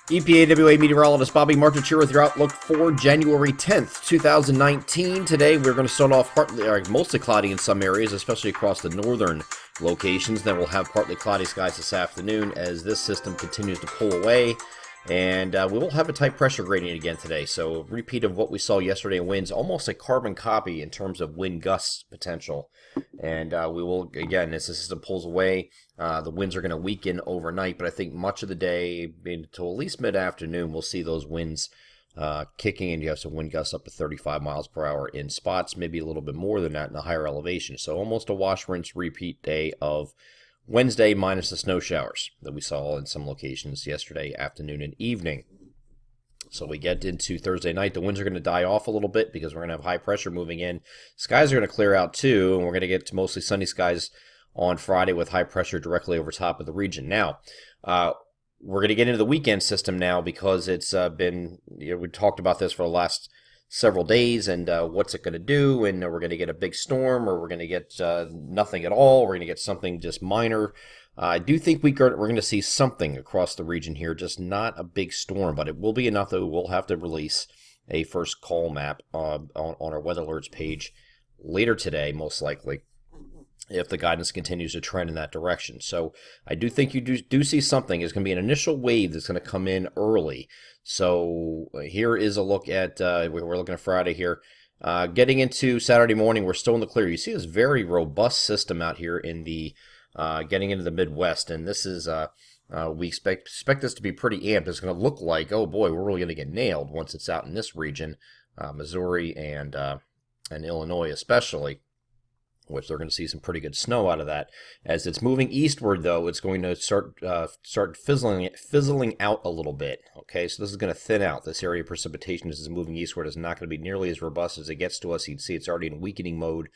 EPAWA meteorologist Bobby Martich here with your outlook for January 10th, 2019. Today we're going to start off mostly cloudy in some areas, especially across the northern locations. Then we'll have partly cloudy skies this afternoon as this system continues to pull away. And we will have a tight pressure gradient again today. So a repeat of what we saw yesterday in winds, almost a carbon copy in terms of wind gusts potential. And we will, again, as the system pulls away, the winds are going to weaken overnight. But I think much of the day, until at least mid-afternoon, we'll see those winds kicking in. You have some wind gusts up to 35 miles per hour in spots, maybe a little bit more than that in the higher elevation. So almost a wash, rinse, repeat day of Wednesday minus the snow showers that we saw in some locations yesterday afternoon and evening. So we get into Thursday night. The winds are going to die off a little bit because we're going to have high pressure moving in. Skies are going to clear out too, and we're going to get to mostly sunny skies on Friday with high pressure directly over top of the region. Now, we're going to get into the weekend system now because it's been, we talked about this for the last several days and what's it going to do, and we're going to get a big storm, or we're going to get nothing at all, we're going to get something just minor. I do think we're going to see something across the region here, just not a big storm, but it will be enough that we will have to release a first call map on our weather alerts page later today, most likely, if the guidance continues to trend in that direction. So I do think you do see something. It's going to be an initial wave that's going to come in early. So here is a look at, we're looking at Friday here. Getting into Saturday morning, we're still in the clear. You see this very robust system out here in the, getting into the Midwest. And this is, we expect this to be pretty amped. It's going to look like, oh boy, we're really going to get nailed once it's out in this region, Missouri and Illinois especially, which they're going to see some pretty good snow out of that. As it's moving eastward, though, it's going to start fizzling out a little bit. Okay, so this is going to thin out. This area of precipitation as it's moving eastward is not going to be nearly as robust as it gets to us. You can see it's already in weakening mode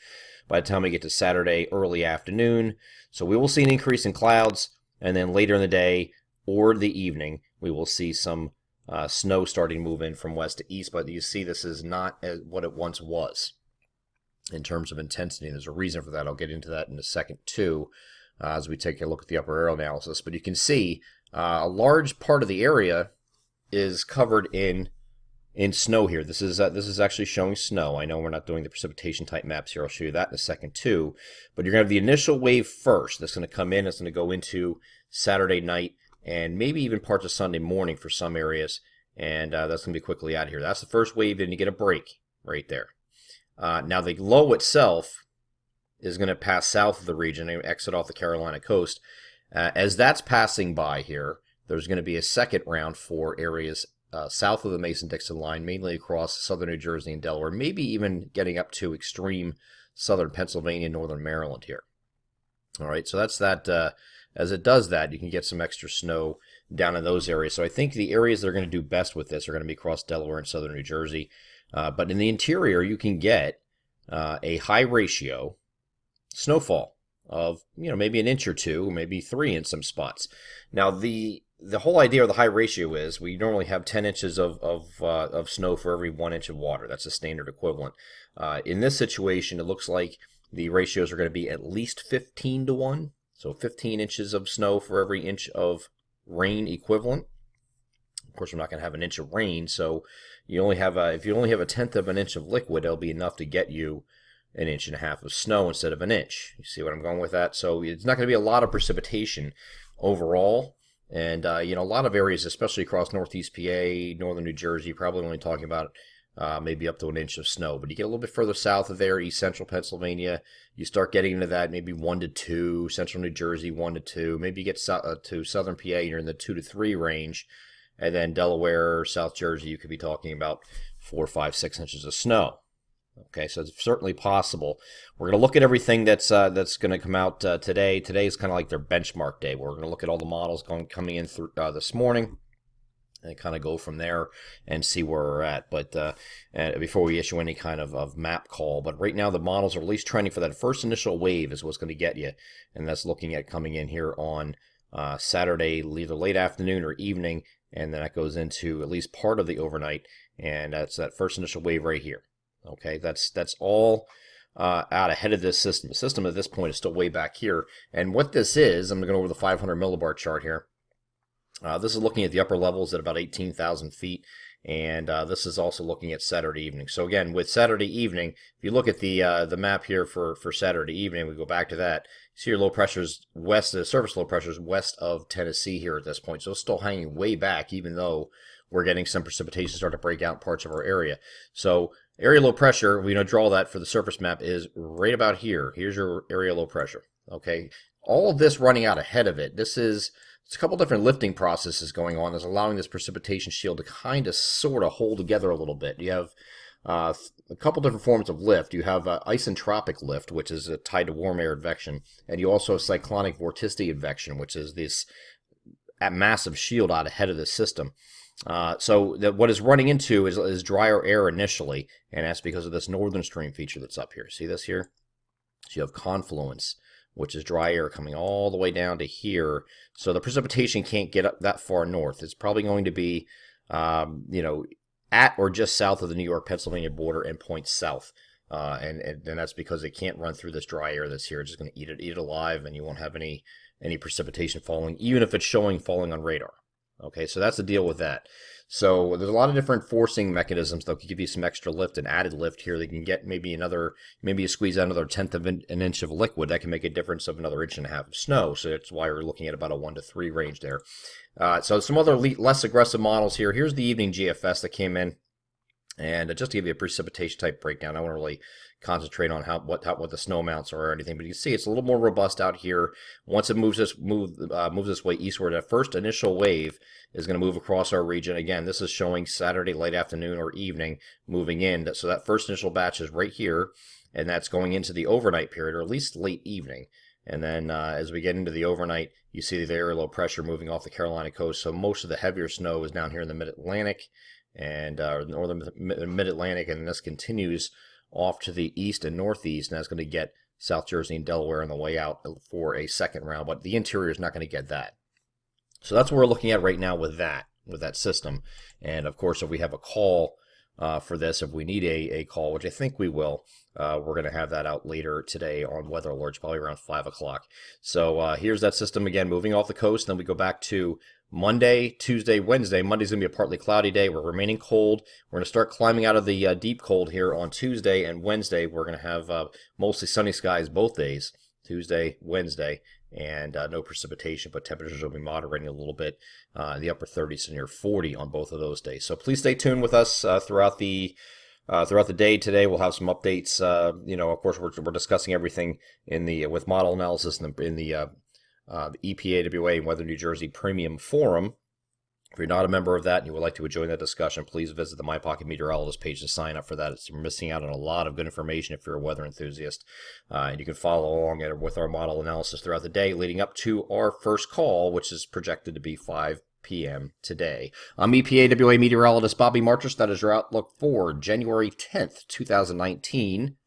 by the time we get to Saturday early afternoon. So we will see an increase in clouds, and then later in the day or the evening, we will see some snow starting to move in from west to east. But you see this is not what it once was in terms of intensity. There's a reason for that. I'll get into that in a second too, as we take a look at the upper air analysis. But you can see a large part of the area is covered in snow here. This is actually showing snow. I know we're not doing the precipitation type maps here. I'll show you that in a second too. But you're going to have the initial wave first. That's going to come in. It's going to go into Saturday night and maybe even parts of Sunday morning for some areas. And that's going to be quickly out of here. That's the first wave. Then you get a break right there. Now the low itself is going to pass south of the region and exit off the Carolina coast. As that's passing by here, there's going to be a second round for areas south of the Mason-Dixon line, mainly across southern New Jersey and Delaware, maybe even getting up to extreme southern Pennsylvania and northern Maryland here. All right, so that's that. As it does that, you can get some extra snow down in those areas. So I think the areas that are going to do best with this are going to be across Delaware and southern New Jersey. But in the interior, you can get a high ratio snowfall of, maybe an inch or two, maybe 3 in some spots. Now, the whole idea of the high ratio is we normally have 10 inches of snow for every 1 inch of water. That's a standard equivalent. In this situation, it looks like the ratios are going to be at least 15 to 1. So 15 inches of snow for every inch of rain equivalent. Of course, we're not going to have an inch of rain, so you only have if you only have a tenth of an inch of liquid, it'll be enough to get you an inch and a half of snow instead of an inch. You see what I'm going with that? So it's not going to be a lot of precipitation overall, and a lot of areas, especially across northeast PA, northern New Jersey, probably only talking about maybe up to an inch of snow. But you get a little bit further south of there, east central Pennsylvania, you start getting into that maybe 1 to 2, central New Jersey 1 to 2, maybe you get to southern PA, you're in the 2 to 3 range. And then Delaware, South Jersey, you could be talking about 4, 5, 6 inches of snow. Okay, so it's certainly possible. We're going to look at everything that's going to come out today. Today is kind of like their benchmark day. We're going to look at all the models coming in through this morning and kind of go from there and see where we're at. But before we issue any kind of map call, but right now the models are at least trending for that first initial wave is what's going to get you, and that's looking at coming in here on Saturday, either late afternoon or evening. And then that goes into at least part of the overnight, and that's that first initial wave right here. Okay, that's all out ahead of this system. The system at this point is still way back here, and what this is, I'm going to go over the 500 millibar chart here. This is looking at the upper levels at about 18,000 feet, and this is also looking at Saturday evening. So again, with Saturday evening, if you look at the map here for Saturday evening, we go back to that. See your low pressures west, the surface low pressures west of Tennessee here at this point. So it's still hanging way back, even though we're getting some precipitation start to break out in parts of our area. So area low pressure, we draw that for the surface map is right about here. Here's your area low pressure. Okay, all of this running out ahead of it. It's a couple different lifting processes going on that's allowing this precipitation shield to kind of sort of hold together a little bit. You have a couple different forms of lift. You have isentropic lift, which is tied to warm air advection, and you also have cyclonic vorticity advection, which is this massive shield out ahead of the system. So what is running into is drier air initially, and that's because of this northern stream feature that's up here. See this here? So you have confluence, which is dry air coming all the way down to here. So the precipitation can't get up that far north. It's probably going to be, at or just south of the New York-Pennsylvania border and points south. And that's because it can't run through this dry air that's here. It's just going to eat it alive, and you won't have any precipitation falling, even if it's showing falling on radar. Okay, so that's the deal with that. So there's a lot of different forcing mechanisms that can give you some extra lift and added lift here. They can get maybe you squeeze out another tenth of an inch of liquid. That can make a difference of another inch and a half of snow. So that's why we're looking at about a 1 to 3 range there. So some other less aggressive models here. Here's the evening GFS that came in. And just to give you a precipitation type breakdown, I won't really concentrate on what the snow amounts are or anything, but you can see it's a little more robust out here. Once it moves this way eastward, that first initial wave is going to move across our region. Again, this is showing Saturday late afternoon or evening moving in. So that first initial batch is right here, and that's going into the overnight period, or at least late evening. And then as we get into the overnight, you see the area low pressure moving off the Carolina coast. So most of the heavier snow is down here in the mid-Atlantic and northern mid-Atlantic, and this continues off to the east and northeast, and that's going to get South Jersey and Delaware on the way out for a second round, but the interior is not going to get that. So that's what we're looking at right now with that system. And of course, if we have a call for this, if we need a call, which I think we will, we're going to have that out later today on weather alerts, probably around 5 o'clock. So here's that system again, moving off the coast. Then we go back to Monday, Tuesday, Wednesday. Monday's going to be a partly cloudy day. We're remaining cold. We're going to start climbing out of the deep cold here on Tuesday and Wednesday. We're going to have mostly sunny skies both days, Tuesday, Wednesday, and no precipitation, but temperatures will be moderating a little bit in the upper 30s to near 40 on both of those days. So please stay tuned with us throughout the day today. We'll have some updates. Of course, we're discussing everything with model analysis in the EPAWA and Weather New Jersey Premium Forum. If you're not a member of that and you would like to join that discussion, please visit the My Pocket Meteorologist page to sign up for that. You're missing out on a lot of good information if you're a weather enthusiast. And you can follow along with our model analysis throughout the day leading up to our first call, which is projected to be 5 p.m. today. I'm EPAWA meteorologist Bobby Martrus. That is your outlook for January 10th, 2019.